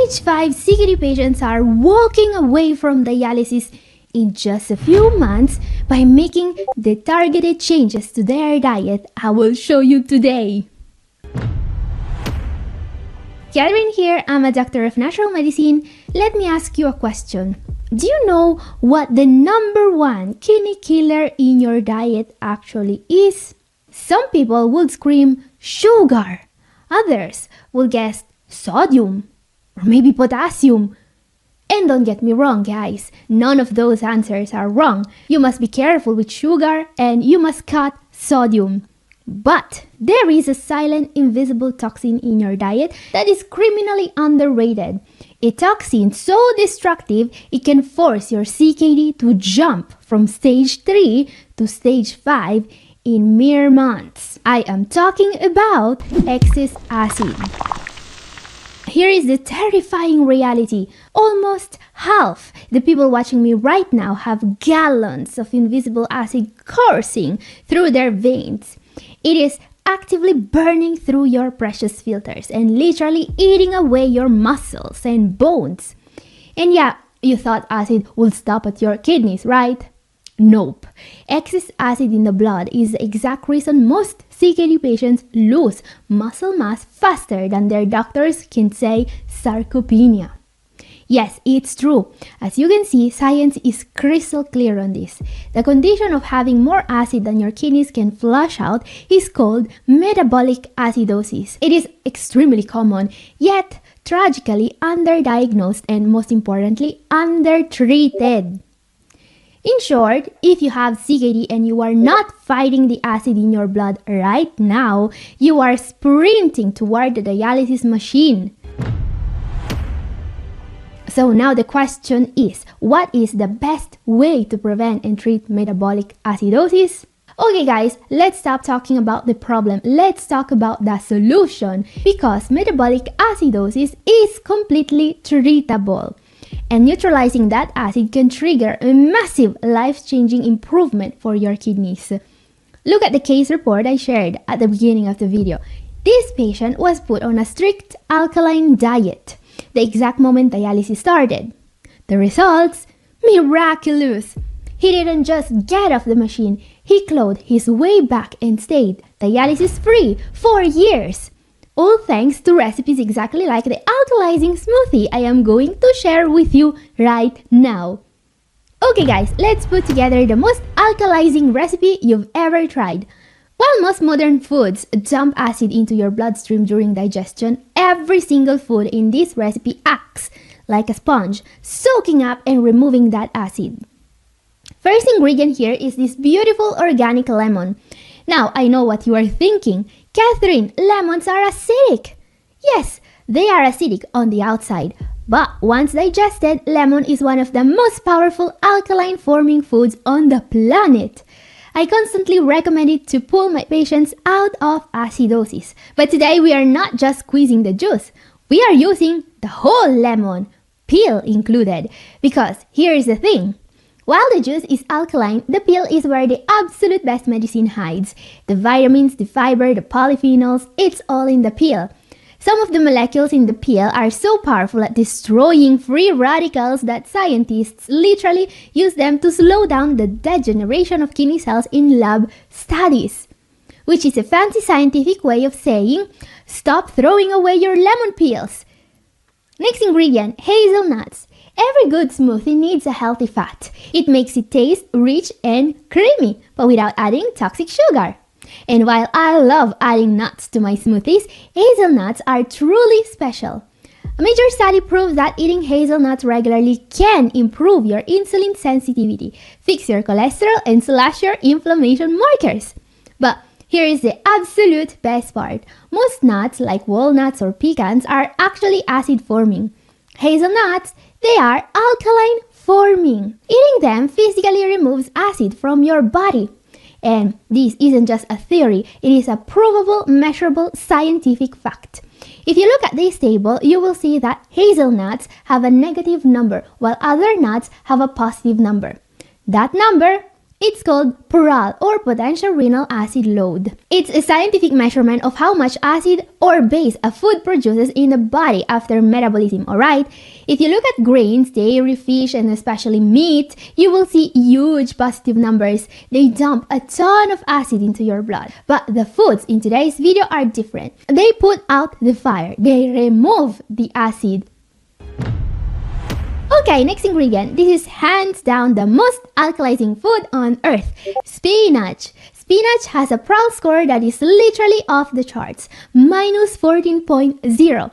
stage 5 CKD patients are walking away from dialysis in just a few months by making the targeted changes to their diet I will show you today. Catherine here, I'm a doctor of natural medicine. Let me ask you a question. Do you know what the number one kidney killer in your diet actually is? Some people would scream sugar. Others will guess sodium or maybe potassium. And don't get me wrong, guys, none of those answers are wrong. You must be careful with sugar and you must cut sodium. But there is a silent, invisible toxin in your diet that is criminally underrated. A toxin so destructive it can force your CKD to jump from stage 3 to stage 5 in mere months. I am talking about excess acid. Here is the terrifying reality. Almost half the people watching me right now have gallons of invisible acid coursing through their veins. It is actively burning through your precious filters and literally eating away your muscles and bones. And yeah, you thought acid would stop at your kidneys, right? Nope. Excess acid in the blood is the exact reason most CKD patients lose muscle mass faster than their doctors can say sarcopenia. Yes, it's true. As you can see, science is crystal clear on this. The condition of having more acid than your kidneys can flush out is called metabolic acidosis. It is extremely common, yet tragically underdiagnosed and most importantly, undertreated. In short, if you have CKD and you are not fighting the acid in your blood right now, you are sprinting toward the dialysis machine. So now the question is, what is the best way to prevent and treat metabolic acidosis? Okay guys, let's stop talking about the problem. Let's talk about the solution, because metabolic acidosis is completely treatable. And neutralizing that acid can trigger a massive life-changing improvement for your kidneys. Look at the case report I shared at the beginning of the video. This patient was put on a strict alkaline diet the exact moment dialysis started. The results? Miraculous! He didn't just get off the machine, he clawed his way back and stayed dialysis-free for years. All thanks to recipes exactly like the Alkalizing smoothie I am going to share with you right now. Okay guys, let's put together the most alkalizing recipe you've ever tried. While most modern foods dump acid into your bloodstream during digestion, every single food in this recipe acts like a sponge, soaking up and removing that acid. First ingredient here is this beautiful organic lemon. Now, I know what you are thinking. Catherine, lemons are acidic. Yes, they are acidic on the outside, but once digested, lemon is one of the most powerful alkaline forming foods on the planet. I constantly recommend it to pull my patients out of acidosis. But today we are not just squeezing the juice. We are using the whole lemon, peel included. Because here is the thing. While the juice is alkaline, the peel is where the absolute best medicine hides. The vitamins, the fiber, the polyphenols, it's all in the peel. Some of the molecules in the peel are so powerful at destroying free radicals that scientists literally use them to slow down the degeneration of kidney cells in lab studies. Which is a fancy scientific way of saying, stop throwing away your lemon peels. Next ingredient, hazelnuts. Every good smoothie needs a healthy fat. It makes it taste rich and creamy, but without adding toxic sugar. And while I love adding nuts to my smoothies, hazelnuts are truly special. A major study proves that eating hazelnuts regularly can improve your insulin sensitivity, fix your cholesterol, and slash your inflammation markers. But here is the absolute best part. Most nuts, like walnuts or pecans, are actually acid-forming. Hazelnuts, they are alkaline-forming. Eating them physically removes acid from your body. And this isn't just a theory, it is a provable, measurable scientific fact. If you look at this table, you will see that hazelnuts have a negative number, while other nuts have a positive number. That number It's called PRAL, or potential renal acid load. It's a scientific measurement of how much acid or base a food produces in the body after metabolism, alright? If you look at grains, dairy, fish, and especially meat, you will see huge positive numbers. They dump a ton of acid into your blood. But the foods in today's video are different. They put out the fire. They remove the acid. Okay, next ingredient. This is hands down the most alkalizing food on earth. Spinach. Spinach has a PRAL score that is literally off the charts. Minus 14.0.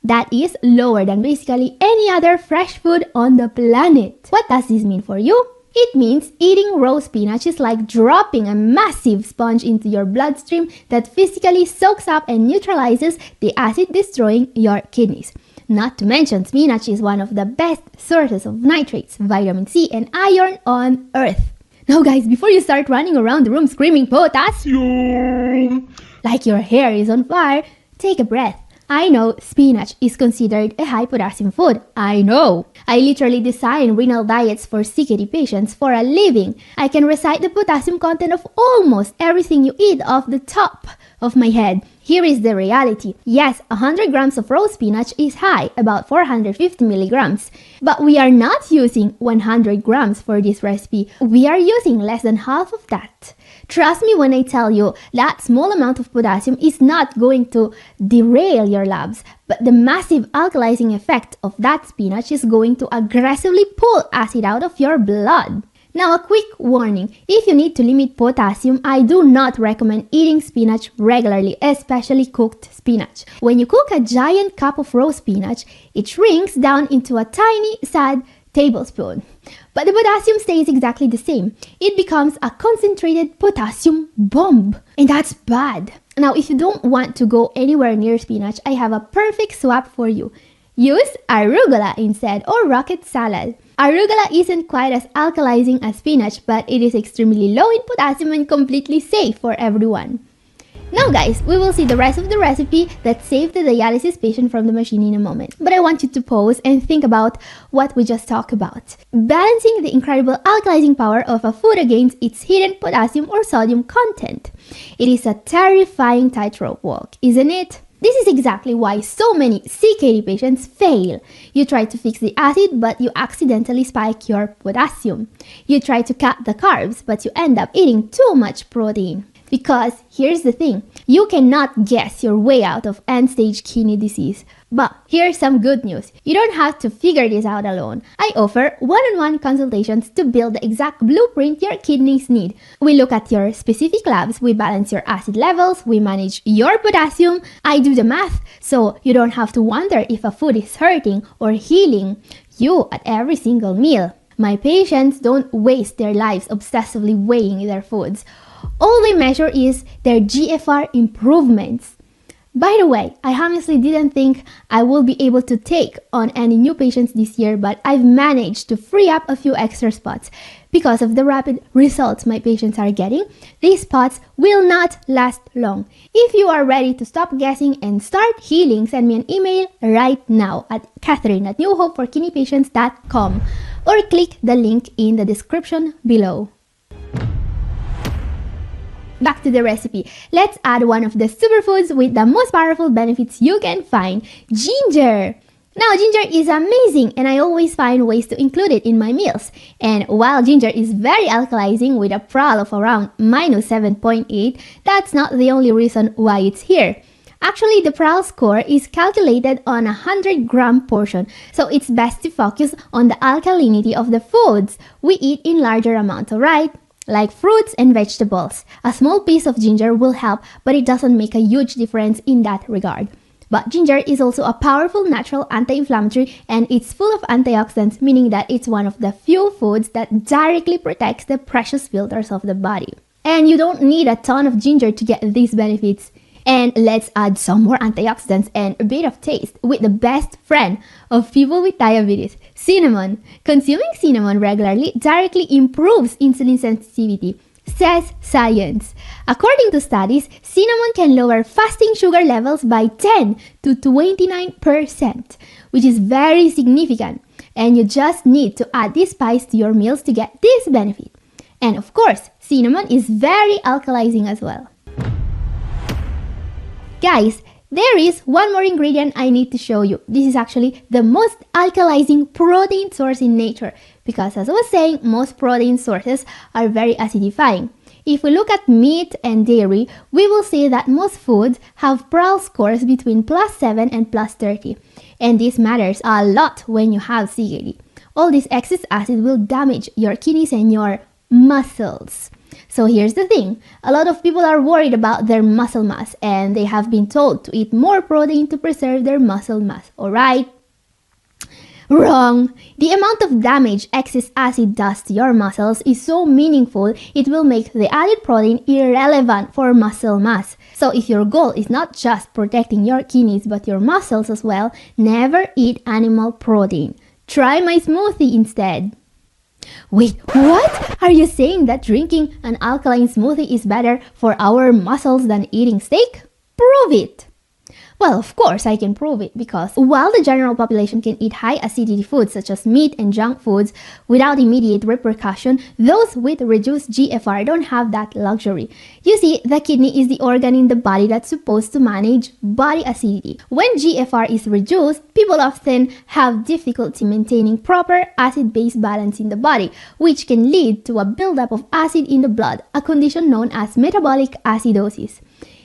That is lower than basically any other fresh food on the planet. What does this mean for you? It means eating raw spinach is like dropping a massive sponge into your bloodstream that physically soaks up and neutralizes the acid, destroying your kidneys. Not to mention, spinach is one of the best sources of nitrates, vitamin C, and iron on earth. Now guys, before you start running around the room screaming potassium like your hair is on fire, take a breath. I know spinach is considered a high potassium food. I know. I literally design renal diets for CKD patients for a living. I can recite the potassium content of almost everything you eat off the top of my head. Here is the reality. Yes, 100 grams of raw spinach is high, about 450 milligrams. But we are not using 100 grams for this recipe. We are using less than half of that. Trust me when I tell you that small amount of potassium is not going to derail your labs, but the massive alkalizing effect of that spinach is going to aggressively pull acid out of your blood. Now, a quick warning. If you need to limit potassium, I do not recommend eating spinach regularly, especially cooked spinach. When you cook a giant cup of raw spinach, it shrinks down into a tiny, sad tablespoon. But the potassium stays exactly the same. It becomes a concentrated potassium bomb. And that's bad. Now, if you don't want to go anywhere near spinach, I have a perfect swap for you. Use arugula instead, or rocket salad. Arugula isn't quite as alkalizing as spinach, but it is extremely low in potassium and completely safe for everyone. Now guys, we will see the rest of the recipe that saved the dialysis patient from the machine in a moment. But I want you to pause and think about what we just talked about. Balancing the incredible alkalizing power of a food against its hidden potassium or sodium content. It is a terrifying tightrope walk, isn't it? This is exactly why so many CKD patients fail. You try to fix the acid, but you accidentally spike your potassium. You try to cut the carbs, but you end up eating too much protein. Because here's the thing, you cannot guess your way out of end-stage kidney disease. But here's some good news. You don't have to figure this out alone. I offer one-on-one consultations to build the exact blueprint your kidneys need. We look at your specific labs, we balance your acid levels, we manage your potassium. I do the math, so you don't have to wonder if a food is hurting or healing you at every single meal. My patients don't waste their lives obsessively weighing their foods. All they measure is their GFR improvements. By the way, I honestly didn't think I will be able to take on any new patients this year, but I've managed to free up a few extra spots. Because of the rapid results my patients are getting, these spots will not last long. If you are ready to stop guessing and start healing, send me an email right now at Catherine@newhopeforkidneypatients.com or click the link in the description below. Back to the recipe. Let's add one of the superfoods with the most powerful benefits you can find, ginger. Now, ginger is amazing and I always find ways to include it in my meals. And while ginger is very alkalizing with a PRAL of around minus 7.8, that's not the only reason why it's here. Actually, the PRAL score is calculated on a 100-gram portion, so it's best to focus on the alkalinity of the foods we eat in larger amounts, alright? Like fruits and vegetables. A small piece of ginger will help, but it doesn't make a huge difference in that regard. But ginger is also a powerful natural anti-inflammatory and it's full of antioxidants, meaning that it's one of the few foods that directly protects the precious filters of the body. And you don't need a ton of ginger to get these benefits. And let's add some more antioxidants and a bit of taste with the best friend of people with diabetes, cinnamon. Consuming cinnamon regularly directly improves insulin sensitivity, says science. According to studies, cinnamon can lower fasting sugar levels by 10 to 29%, which is very significant. And you just need to add this spice to your meals to get this benefit. And of course, cinnamon is very alkalizing as well. Guys, there is one more ingredient I need to show you. This is actually the most alkalizing protein source in nature, because as I was saying, most protein sources are very acidifying. If we look at meat and dairy, we will see that most foods have Pearl scores between +7 and +30. And this matters a lot when you have CKD. All this excess acid will damage your kidneys and your muscles. So here's the thing, a lot of people are worried about their muscle mass and they have been told to eat more protein to preserve their muscle mass, alright? Wrong! The amount of damage excess acid does to your muscles is so meaningful, it will make the added protein irrelevant for muscle mass. So if your goal is not just protecting your kidneys but your muscles as well, never eat animal protein. Try my smoothie instead. Wait, what? Are you saying that drinking an alkaline smoothie is better for our muscles than eating steak? Prove it! Well, of course I can prove it, because while the general population can eat high acidity foods such as meat and junk foods without immediate repercussion, those with reduced GFR don't have that luxury. You see, the kidney is the organ in the body that's supposed to manage body acidity. When GFR is reduced, people often have difficulty maintaining proper acid-base balance in the body, which can lead to a buildup of acid in the blood, a condition known as metabolic acidosis.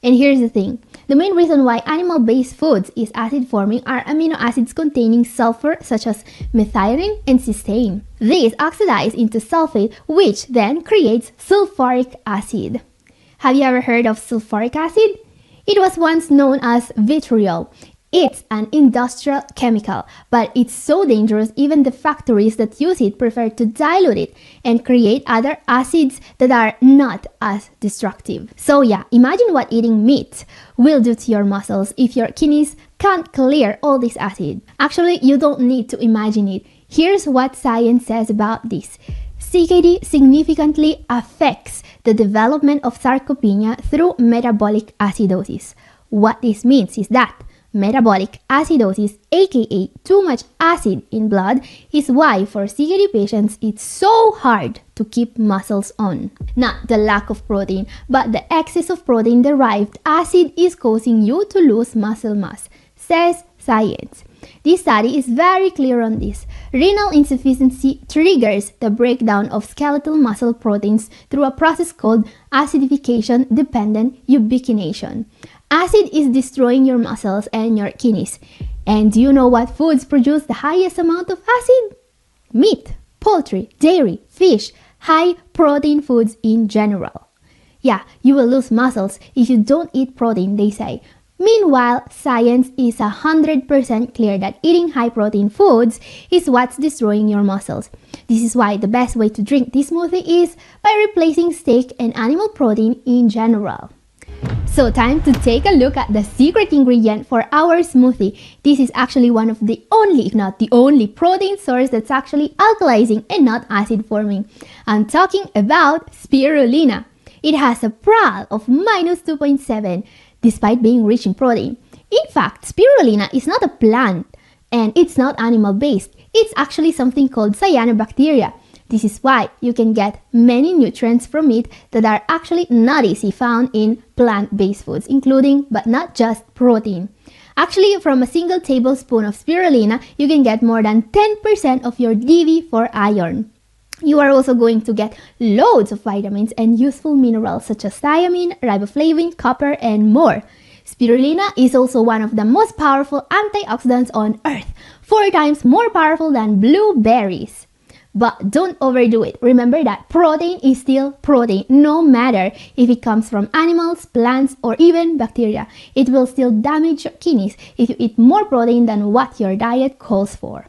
And here's the thing, the main reason why animal-based foods is acid-forming are amino acids containing sulfur such as methionine and cysteine. These oxidize into sulfate, which then creates sulfuric acid. Have you ever heard of sulfuric acid? It was once known as vitriol. It's an industrial chemical, but it's so dangerous even the factories that use it prefer to dilute it and create other acids that are not as destructive. So yeah, imagine what eating meat will do to your muscles if your kidneys can't clear all this acid. Actually, you don't need to imagine it. Here's what science says about this. CKD significantly affects the development of sarcopenia through metabolic acidosis. What this means is that metabolic acidosis, aka too much acid in blood, is why for CKD patients it's so hard to keep muscles on. Not the lack of protein, but the excess of protein-derived acid is causing you to lose muscle mass, says science. This study is very clear on this. Renal insufficiency triggers the breakdown of skeletal muscle proteins through a process called acidification-dependent ubiquination. Acid is destroying your muscles and your kidneys. And do you know what foods produce the highest amount of acid? Meat, poultry, dairy, fish, high protein foods in general. Yeah, you will lose muscles if you don't eat protein, they say. Meanwhile, science is 100% clear that eating high protein foods is what's destroying your muscles. This is why the best way to drink this smoothie is by replacing steak and animal protein in general. So time to take a look at the secret ingredient for our smoothie. This is actually one of the only, if not the only, protein source that's actually alkalizing and not acid forming. I'm talking about spirulina. It has a PRAL of -2.7 despite being rich in protein. In fact, spirulina is not a plant and it's not animal based. It's actually something called cyanobacteria. This is why you can get many nutrients from it that are actually not easy found in plant-based foods, including but not just protein. Actually, from a single tablespoon of spirulina, you can get more than 10% of your DV for iron. You are also going to get loads of vitamins and useful minerals such as thiamine, riboflavin, copper, and more. Spirulina is also one of the most powerful antioxidants on earth, 4 times more powerful than blueberries. But don't overdo it. Remember that protein is still protein, no matter if it comes from animals, plants, or even bacteria. It will still damage your kidneys if you eat more protein than what your diet calls for.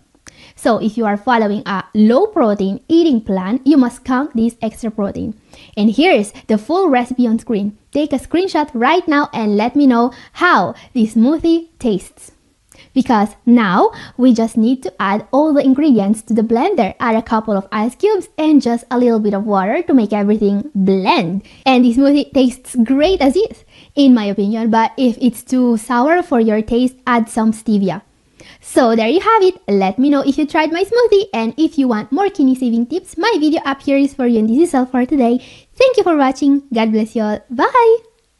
So if you are following a low protein eating plan, you must count this extra protein. And here's the full recipe on screen. Take a screenshot right now and let me know how this smoothie tastes. Because now we just need to add all the ingredients to the blender, add a couple of ice cubes and just a little bit of water to make everything blend. And this smoothie tastes great as is, in my opinion, but if it's too sour for your taste, add some stevia. So there you have it. Let me know if you tried my smoothie, and if you want more kidney saving tips, my video up here is for you, and this is all for today. Thank you for watching. God bless you all. Bye!